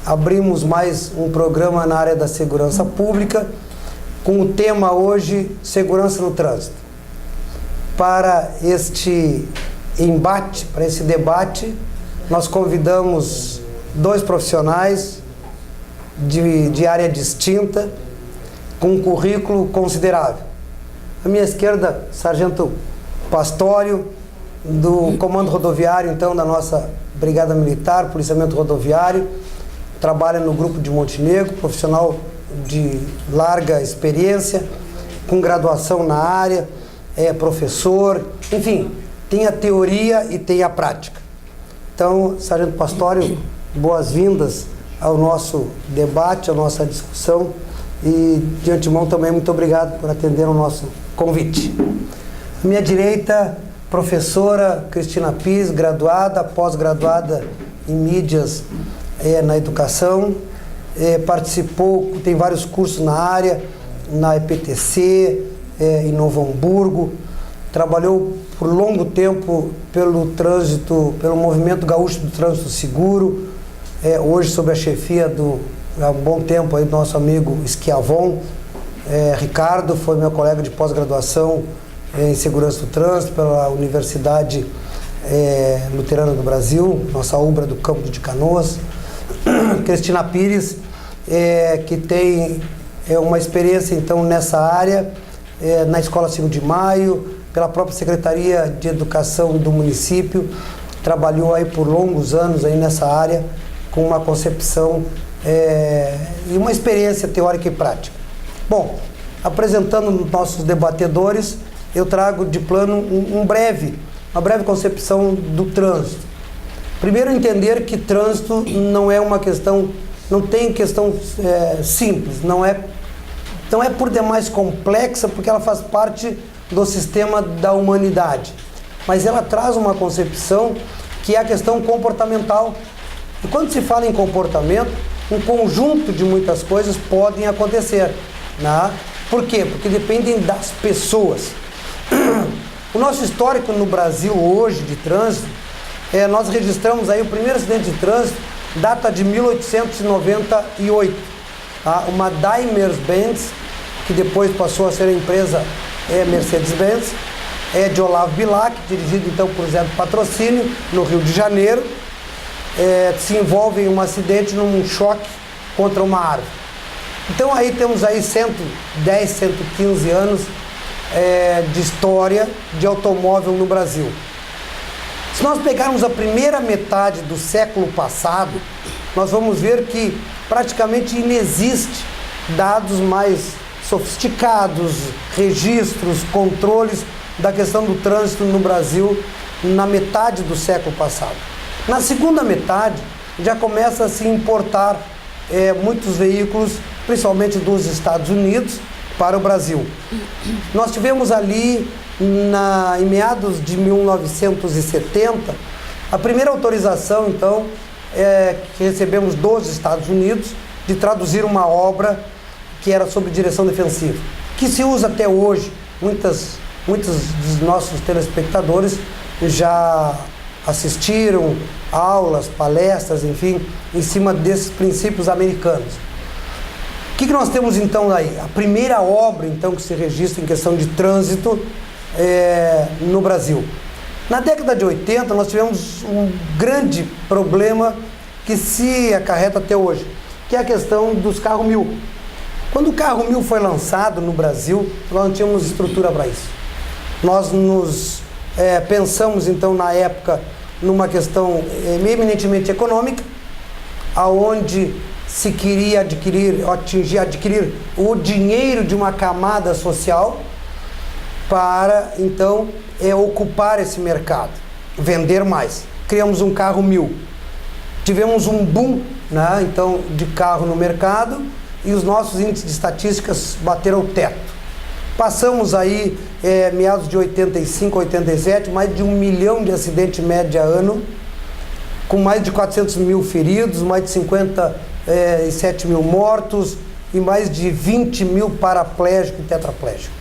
abrimos mais um programa na área da segurança pública, com o tema hoje, segurança no trânsito. Para este embate, para esse debate, nós convidamos dois profissionais de área distinta, com um currículo considerável. À minha esquerda, Sargento Pastório, do Comando Rodoviário, então, da nossa Brigada Militar, Policiamento Rodoviário, trabalha no Grupo de Montenegro, profissional de larga experiência, com graduação na área, é professor, enfim, tem a teoria e tem a prática. Então, Sargento Pastório, boas-vindas ao nosso debate, à nossa discussão, e de antemão também muito obrigado por atender o nosso convite. À minha direita, professora Cristina Pires, graduada, pós-graduada em mídias na educação, participou, tem vários cursos na área, na EPTC, em Novo Hamburgo, trabalhou por longo tempo pelo trânsito, pelo Movimento Gaúcho do Trânsito Seguro, hoje sob a chefia há um bom tempo aí do nosso amigo Schiavon. Ricardo foi meu colega de pós-graduação em segurança do trânsito pela Universidade Luterana do Brasil, nossa UBRA do Campo de Canoas. Cristina Pires, que tem uma experiência então nessa área, na Escola 5 de Maio, pela própria Secretaria de Educação do município, trabalhou aí por longos anos aí nessa área, com uma concepção e uma experiência teórica e prática. Bom, apresentando nossos debatedores, eu trago de plano uma breve concepção do trânsito. Primeiro, entender que trânsito não é uma questão, não tem questão simples, não é por demais complexa, porque ela faz parte do sistema da humanidade, mas ela traz uma concepção que é a questão comportamental. E quando se fala em comportamento, um conjunto de muitas coisas podem acontecer, né? Por quê? Porque dependem das pessoas. O nosso histórico no Brasil hoje de trânsito, nós registramos aí o primeiro acidente de trânsito, data de 1898, tá? Uma Daimler-Benz, que depois passou a ser a empresa Mercedes-Benz, de Olavo Bilac, dirigido então por Zé do Patrocínio, no Rio de Janeiro, se envolve em um acidente num choque contra uma árvore. Então aí temos aí 110, 115 anos de história de automóvel no Brasil. Se nós pegarmos a primeira metade do século passado, nós vamos ver que praticamente inexiste dados mais sofisticados, registros, controles da questão do trânsito no Brasil na metade do século passado. Na segunda metade, já começa a se importar muitos veículos, principalmente dos Estados Unidos, para o Brasil. Nós tivemos ali, em meados de 1970, a primeira autorização, então, que recebemos dos Estados Unidos, de traduzir uma obra que era sobre direção defensiva, que se usa até hoje. Muitos dos nossos telespectadores já assistiram aulas, palestras, enfim, em cima desses princípios americanos. O que nós temos então aí? A primeira obra então que se registra em questão de trânsito no Brasil. Na década de 80 nós tivemos um grande problema que se acarreta até hoje, que é a questão dos carros 1000. Quando o carro 1000 foi lançado no Brasil, nós não tínhamos estrutura para isso. Nós pensamos então na época numa questão eminentemente econômica, aonde se queria adquirir o dinheiro de uma camada social para então ocupar esse mercado, vender mais. Criamos um carro 1000. Tivemos um boom, né, então, de carro no mercado, e os nossos índices de estatísticas bateram o teto. Passamos aí, meados de 85, 87, mais de 1 milhão de acidentes média ano, com mais de 400 mil feridos, mais de 57 mil mortos e mais de 20 mil paraplégicos e tetraplégicos.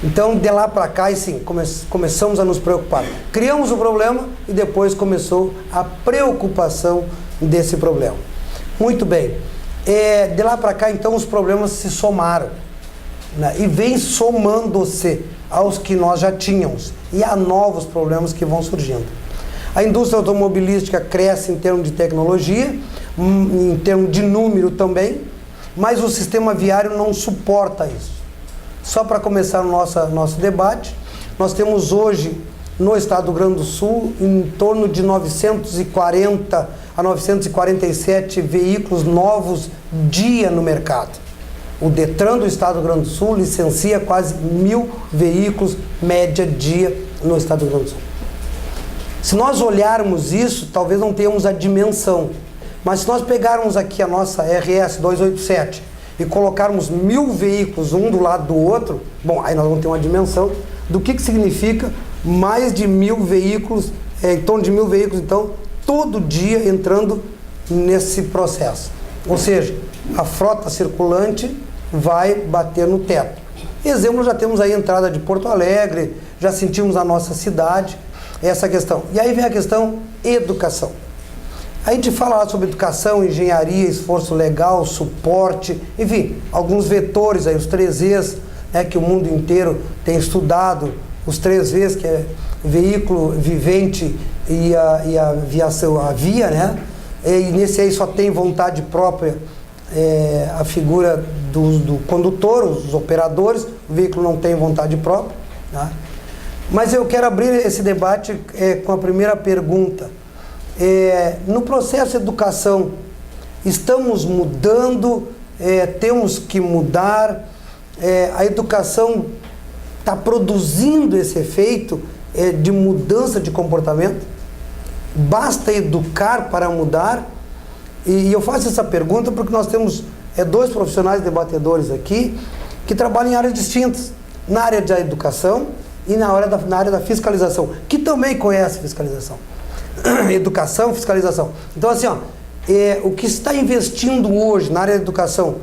Então, de lá para cá, e sim, começamos a nos preocupar. Criamos o problema e depois começou a preocupação desse problema. Muito bem. De lá para cá, então, os problemas se somaram, né? E vem somando-se aos que nós já tínhamos. E há novos problemas que vão surgindo. A indústria automobilística cresce em termos de tecnologia, em termos de número também, mas o sistema viário não suporta isso. Só para começar o nosso debate, nós temos hoje, no estado do Rio Grande do Sul, em torno de 940 a 947 veículos novos dia no mercado. O Detran do estado do Rio Grande do Sul licencia quase 1.000 veículos média dia no estado do Rio Grande do Sul. Se nós olharmos isso, talvez não tenhamos a dimensão, mas se nós pegarmos aqui a nossa RS 287 e colocarmos 1.000 veículos um do lado do outro, bom, aí nós vamos ter uma dimensão do que significa mais de 1.000 veículos, em torno de 1.000 veículos, então, todo dia entrando nesse processo. Ou seja, a frota circulante vai bater no teto. Exemplo, já temos aí a entrada de Porto Alegre, já sentimos a nossa cidade, essa questão. E aí vem a questão educação. A gente fala lá sobre educação, engenharia, esforço legal, suporte, enfim, alguns vetores aí, os 3 Vs, né, que o mundo inteiro tem estudado, os 3 Vs, que é veículo vivente e a aviação, a via, né? E nesse aí só tem vontade própria a figura do condutor, os operadores, o veículo não tem vontade própria, né? Mas eu quero abrir esse debate com a primeira pergunta. No processo de educação, estamos mudando, temos que mudar, a educação está produzindo esse efeito de mudança de comportamento? Basta educar para mudar? E eu faço essa pergunta porque nós temos 2 profissionais debatedores aqui que trabalham em áreas distintas, na área da educação e na área da fiscalização, que também conhece fiscalização. Educação, fiscalização. Então, assim, o que está investindo hoje na área da educação,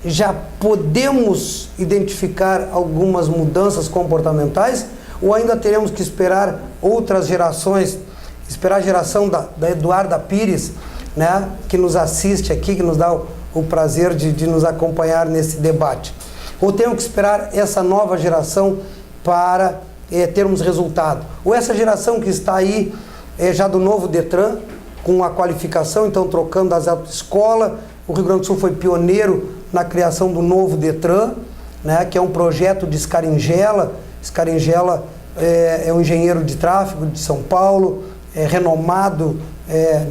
já podemos identificar algumas mudanças comportamentais ou ainda teremos que esperar outras gerações, esperar a geração da Eduarda Pires, né, que nos assiste aqui, que nos dá o prazer de nos acompanhar nesse debate? Ou temos que esperar essa nova geração para termos resultado? Ou essa geração que está aí, já do novo Detran, com a qualificação, então trocando das autoescolas, o Rio Grande do Sul foi pioneiro na criação do novo Detran, né, que é um projeto de Scaringella. Scaringella é um engenheiro de tráfego de São Paulo, renomado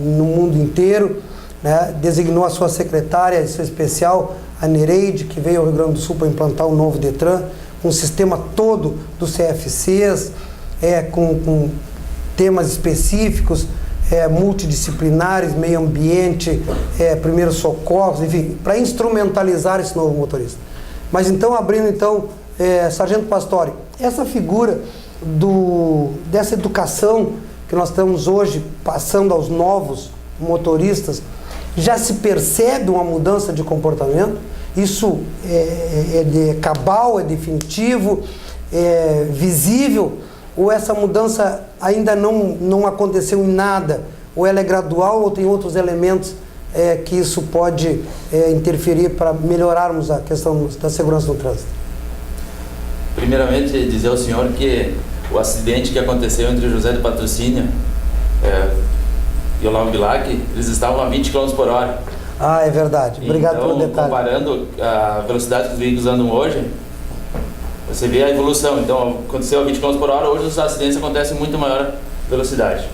no mundo inteiro, né, designou a sua secretária, a sua especial, a Nereide, que veio ao Rio Grande do Sul para implantar o novo Detran, um sistema todo dos CFCs, com temas específicos, multidisciplinares, meio ambiente, primeiros socorros, enfim, para instrumentalizar esse novo motorista. Mas então, abrindo então, Sargento Pastore, essa figura dessa educação que nós estamos hoje passando aos novos motoristas, já se percebe uma mudança de comportamento? Isso é cabal, é definitivo, é visível? Ou essa mudança ainda não aconteceu em nada? Ou ela é gradual ou tem outros elementos que isso pode interferir para melhorarmos a questão da segurança no trânsito? Primeiramente, dizer ao senhor que o acidente que aconteceu entre José do Patrocínio e Olavo Bilac, eles estavam a 20 km por hora. Ah, é verdade. Obrigado pelo detalhe. Comparando a velocidade que os veículos andam hoje, você vê a evolução. Então, aconteceu a 20 km por hora, hoje os acidentes acontecem em muito maior velocidade.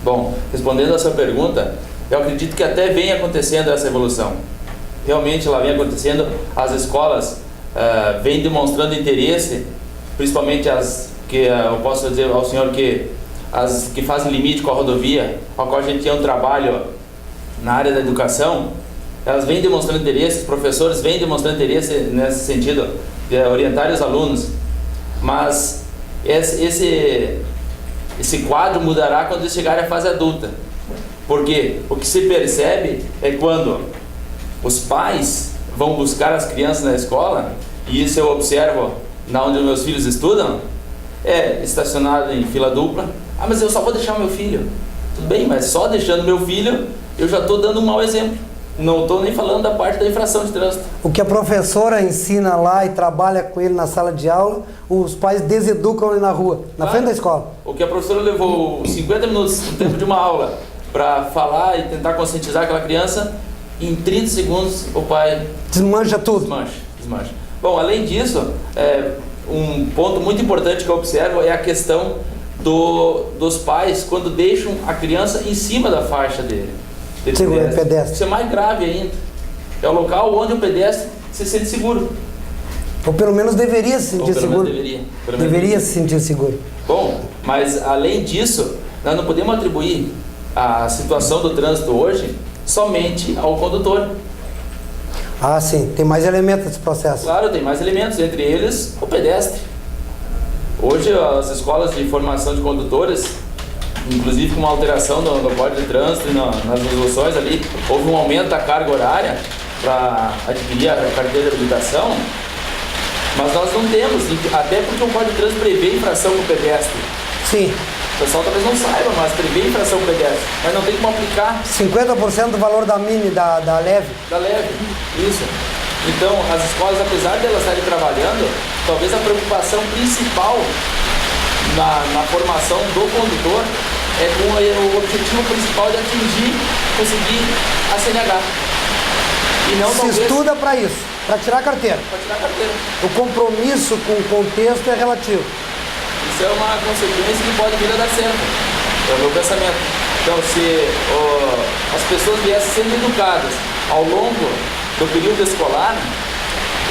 Bom, respondendo a sua pergunta, eu acredito que até vem acontecendo essa evolução. Realmente ela vem acontecendo, as escolas vêm demonstrando interesse, principalmente as que eu posso dizer ao senhor que as que fazem limite com a rodovia, com a qual a gente tem um trabalho na área da educação, elas vêm demonstrando interesse, os professores vêm demonstrando interesse nesse sentido, de orientar os alunos, mas esse quadro mudará quando eles chegarem à fase adulta, porque o que se percebe é quando os pais vão buscar as crianças na escola, e isso eu observo na onde os meus filhos estudam, estacionado em fila dupla. Ah, mas eu só vou deixar meu filho. Tudo bem, mas só deixando meu filho eu já estou dando um mau exemplo. Não estou nem falando da parte da infração de trânsito. O que a professora ensina lá e trabalha com ele na sala de aula, os pais deseducam ele na rua, na frente da escola. O que a professora levou 50 minutos no tempo de uma aula para falar e tentar conscientizar aquela criança, em 30 segundos o pai desmancha tudo. Desmancha. Bom, além disso, um ponto muito importante que eu observo é a questão dos pais quando deixam a criança em cima da faixa dele. Pedestre. Isso é mais grave ainda. É o local onde o pedestre se sente seguro. Ou pelo menos deveria se sentir seguro. Deveria se sentir seguro. Bom, mas além disso, nós não podemos atribuir a situação do trânsito hoje somente ao condutor. Ah, sim. Tem mais elementos nesse processo. Claro, tem mais elementos, entre eles o pedestre. Hoje as escolas de formação de condutores, inclusive com uma alteração no Código de Trânsito e nas resoluções ali, houve um aumento da carga horária para adquirir a carteira de habilitação, mas nós não temos, até porque o Código de Trânsito prevê infração com o pedestre. Sim. O pessoal talvez não saiba, mas prevê infração com o pedestre, mas não tem como aplicar. 50% do valor da mini, da leve. Da leve, isso. Então, as escolas, apesar de elas estarem trabalhando, talvez a preocupação principal na formação do condutor é com o objetivo principal de conseguir a CNH. E não talvez... Se estuda para isso, para tirar a carteira. Para tirar a carteira. O compromisso com o contexto é relativo. Isso é uma consequência que pode vir a dar certo. É o meu pensamento. Então, se as pessoas viessem sendo educadas ao longo do período escolar,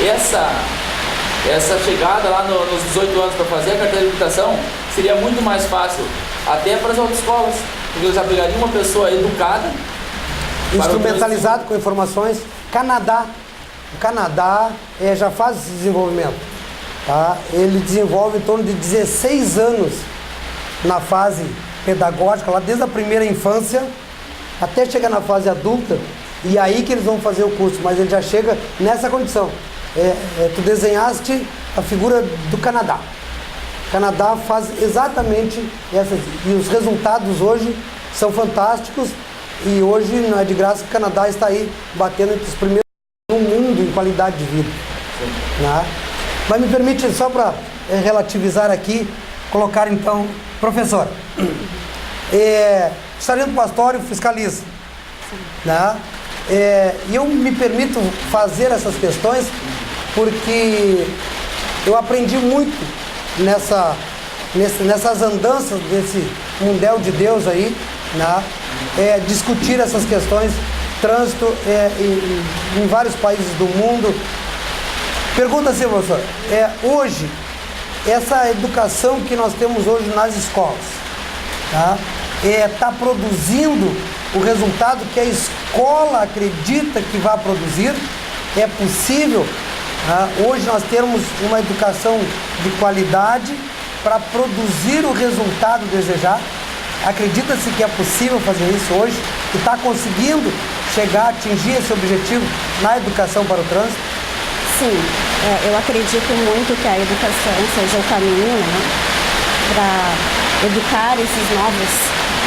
essa chegada lá nos 18 anos para fazer a carteira de habilitação seria muito mais fácil, até para as autoescolas, porque eles já pegariam uma pessoa educada, instrumentalizado com informações. O Canadá já faz esse desenvolvimento, tá? Ele desenvolve em torno de 16 anos na fase pedagógica, lá desde a primeira infância até chegar na fase adulta, e aí que eles vão fazer o curso, mas ele já chega nessa condição. Tu desenhaste a figura do Canadá. O Canadá faz exatamente essas, e os resultados hoje são fantásticos, e hoje não é de graça que o Canadá está aí batendo entre os primeiros no mundo em qualidade de vida. Né? Mas me permite, só para relativizar aqui, colocar então, professor, Sargento Pastório fiscaliza, né? E eu me permito fazer essas questões porque eu aprendi muito nessas andanças desse mundel de Deus aí, né? Discutir essas questões, trânsito em vários países do mundo. Pergunta assim, professor, hoje, essa educação que nós temos hoje nas escolas, tá? Está produzindo o resultado que a escola acredita que vai produzir? É possível hoje nós termos uma educação de qualidade para produzir o resultado desejado? Acredita-se que é possível fazer isso hoje? Que está conseguindo atingir esse objetivo na educação para o trânsito? Sim, eu acredito muito que a educação seja o caminho, né, para educar esses novos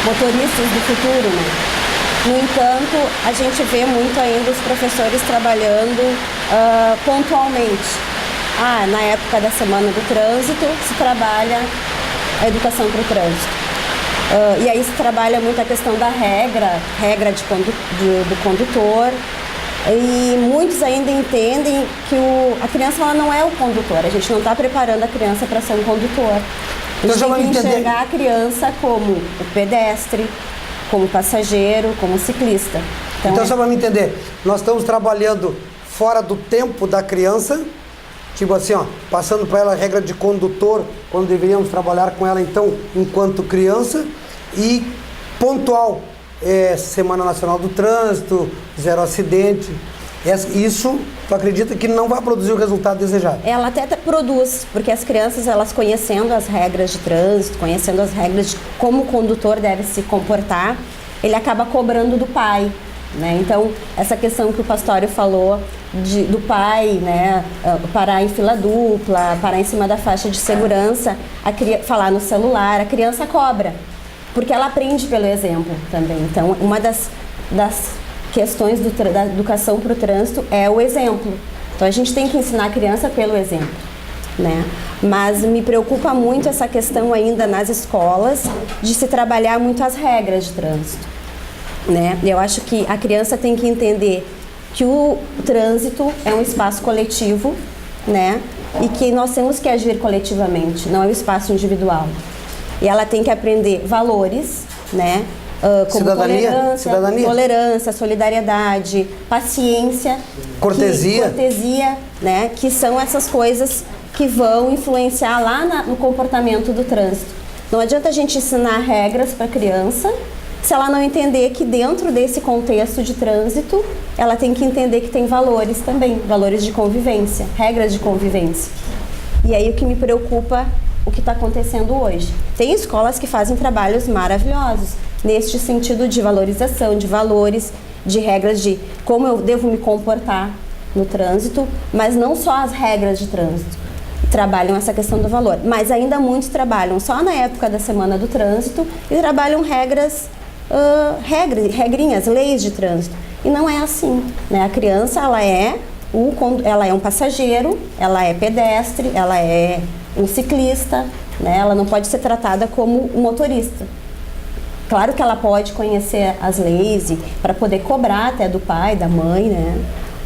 motoristas do futuro, né? No entanto, a gente vê muito ainda os professores trabalhando pontualmente. Na época da Semana do Trânsito, se trabalha a educação para o trânsito. E aí se trabalha muito a questão da regra do condutor. E muitos ainda entendem que a criança ela não é o condutor. A gente não está preparando a criança para ser um condutor. A gente tem que enxergar a criança como o pedestre, como passageiro, como ciclista. Então, só para me entender, nós estamos trabalhando fora do tempo da criança, tipo assim, passando para ela a regra de condutor, quando deveríamos trabalhar com ela, então, enquanto criança, e pontual, Semana Nacional do Trânsito, zero acidente. Isso, tu acredita que não vai produzir o resultado desejado? Ela até produz, porque as crianças, elas conhecendo as regras de trânsito, conhecendo as regras de como o condutor deve se comportar, ele acaba cobrando do pai, né? Então, essa questão que o Pastório falou do pai, né, parar em fila dupla, parar em cima da faixa de segurança, falar no celular, a criança cobra, porque ela aprende pelo exemplo também. Então, uma das questões da educação para o trânsito é o exemplo. Então a gente tem que ensinar a criança pelo exemplo, né? Mas me preocupa muito essa questão ainda nas escolas de se trabalhar muito as regras de trânsito, né? Eu acho que a criança tem que entender que o trânsito é um espaço coletivo, né? E que nós temos que agir coletivamente, não é um espaço individual. E ela tem que aprender valores, né? Como tolerância, solidariedade, paciência, cortesia, né? Que são essas coisas que vão influenciar lá no comportamento do trânsito. Não adianta a gente ensinar regras para a criança se ela não entender que dentro desse contexto de trânsito, ela tem que entender que tem valores também, valores de convivência, regras de convivência. E aí o que me preocupa, o que está acontecendo hoje. Tem escolas que fazem trabalhos maravilhosos, neste sentido de valorização, de valores, de regras de como eu devo me comportar no trânsito, mas não só as regras de trânsito. Trabalham essa questão do valor, mas ainda muitos trabalham só na época da semana do trânsito e trabalham regrinhas, leis de trânsito. E não é assim, né? A criança, ela é um passageiro, ela é pedestre, ela é um ciclista, né? Ela não pode ser tratada como um motorista. Claro que ela pode conhecer as leis para poder cobrar até do pai, da mãe, né?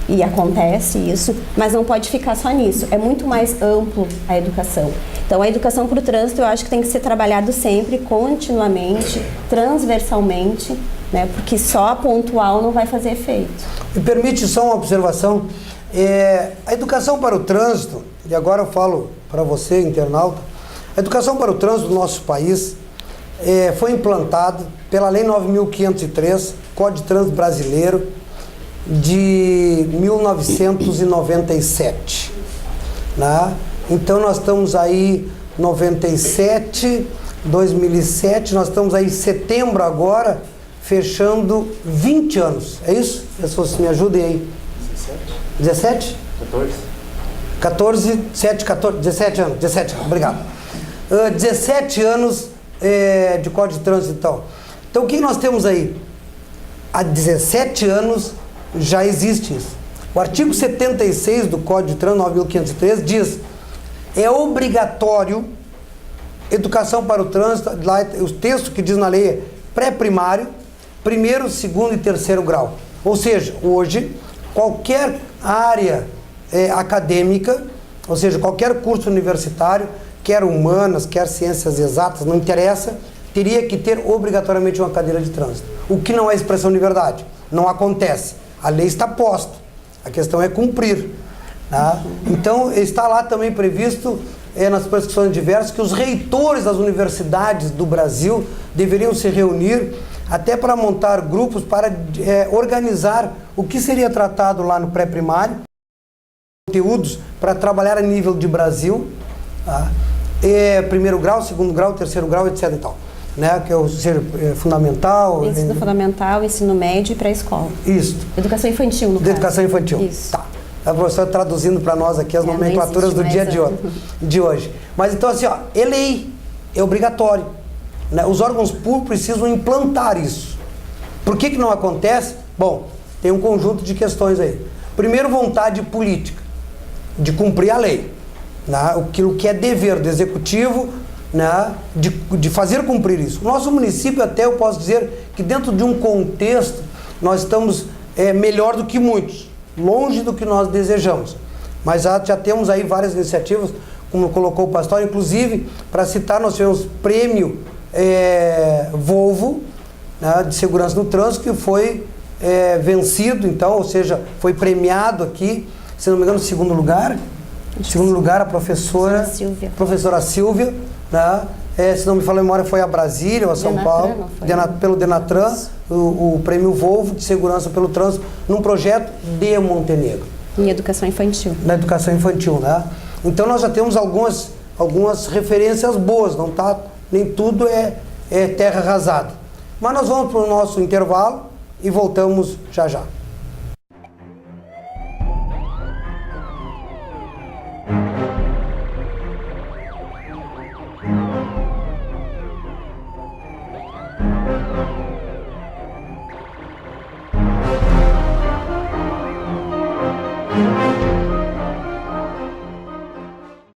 E acontece isso, mas não pode ficar só nisso. É muito mais amplo a educação. Então, a educação para o trânsito, eu acho que tem que ser trabalhado sempre, continuamente, transversalmente, né? Porque só pontual não vai fazer efeito. Me permite só uma observação. A educação para o trânsito, e agora eu falo para você, internauta, a educação para o trânsito do nosso país foi implantada pela Lei 9.503, Código de Trânsito Brasileiro, de 1997, né? Então nós estamos aí 97, 2007, nós estamos aí em setembro agora, fechando 20 anos, é isso? Se vocês me ajudem aí. 17? 14, 7, 14, 17 anos, 17 anos, obrigado. 17 anos de Código de Trânsito, então. Então o que nós temos aí? Há 17 anos já existe isso. O artigo 76 do Código de Trânsito 9.503 diz: é obrigatório educação para o trânsito, lá, o texto que diz na lei é pré-primário, primeiro, segundo e terceiro grau. Ou seja, hoje, qualquer área acadêmica, ou seja, qualquer curso universitário, quer humanas, quer ciências exatas, não interessa, teria que ter obrigatoriamente uma cadeira de trânsito. O que não é expressão de verdade. Não acontece. A lei está posta. A questão é cumprir. Tá? Então, está lá também previsto, nas prescrições diversas, que os reitores das universidades do Brasil deveriam se reunir até para montar grupos para organizar o que seria tratado lá no pré-primário, conteúdos para trabalhar a nível de Brasil, tá? Primeiro grau, segundo grau, terceiro grau, etc. e tal. Né, que é o ser fundamental. Ensino fundamental, ensino médio e pré-escola. Isso. Educação infantil, no caso. Educação infantil. Isso. Tá. A professora traduzindo para nós aqui as nomenclaturas do dia de hoje. Mas então assim, ó, é lei, é obrigatório. Né? Os órgãos públicos precisam implantar isso. Por que não acontece? Bom, tem um conjunto de questões aí. Primeiro, vontade política de cumprir a lei. Né? Aquilo que é dever do executivo, né, de fazer cumprir isso. O nosso município, até eu posso dizer que dentro de um contexto nós estamos melhor do que muitos, longe do que nós desejamos, mas já temos aí várias iniciativas, como colocou o pastor, inclusive, para citar, nós tivemos prêmio Volvo, né, de segurança no trânsito, que foi vencido, então, ou seja, foi premiado aqui, se não me engano, segundo lugar a professora Silvia, né? Se não me falha a memória, foi a Brasília ou a São Paulo, pelo Denatran, o prêmio Volvo de segurança pelo trânsito, num projeto de Montenegro. Em educação infantil. Na educação infantil, né? Então nós já temos algumas referências boas, não tá? Nem tudo é terra arrasada. Mas nós vamos para o nosso intervalo e voltamos já já.